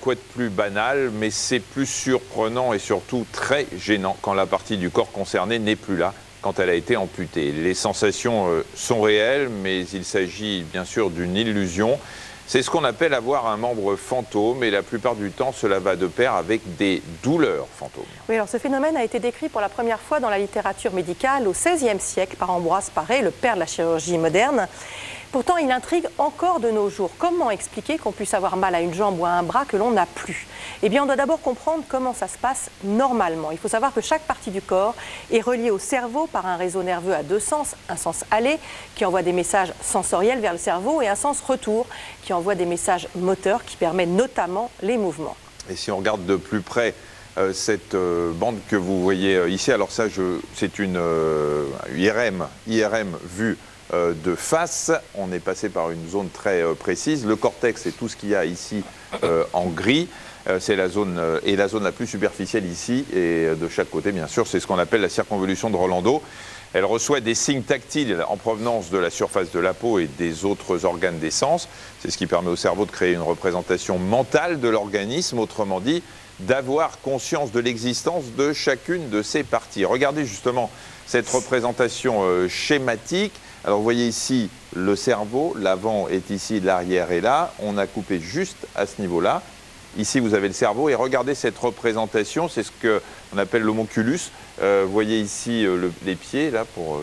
quoi de plus banal, mais c'est plus surprenant et surtout très gênant quand la partie du corps concernée n'est plus là, quand elle a été amputée. Les sensations sont réelles, mais il s'agit bien sûr d'une illusion. C'est ce qu'on appelle avoir un membre fantôme et la plupart du temps, cela va de pair avec des douleurs fantômes. Oui, alors ce phénomène a été décrit pour la première fois dans la littérature médicale au XVIe siècle par Ambroise Paré, le père de la chirurgie moderne. Pourtant, il intrigue encore de nos jours. Comment expliquer qu'on puisse avoir mal à une jambe ou à un bras que l'on n'a plus? Eh bien, on doit d'abord comprendre comment ça se passe normalement. Il faut savoir que chaque partie du corps est reliée au cerveau par un réseau nerveux à deux sens. Un sens aller qui envoie des messages sensoriels vers le cerveau et un sens retour qui envoie des messages moteurs qui permettent notamment les mouvements. Et si on regarde de plus près cette bande que vous voyez ici, alors ça, c'est une IRM vue de face. On est passé par une zone très précise. Le cortex, c'est tout ce qu'il y a ici en gris. C'est la zone la plus superficielle ici et de chaque côté, bien sûr, c'est ce qu'on appelle la circonvolution de Rolando. Elle reçoit des signes tactiles en provenance de la surface de la peau et des autres organes des sens. C'est ce qui permet au cerveau de créer une représentation mentale de l'organisme, autrement dit, d'avoir conscience de l'existence de chacune de ces parties. Regardez justement cette représentation schématique. Alors vous voyez ici le cerveau, l'avant est ici, l'arrière est là. On a coupé juste à ce niveau-là. Ici, vous avez le cerveau et regardez cette représentation, c'est ce qu'on appelle l'homonculus. Vous voyez ici les pieds, là, pour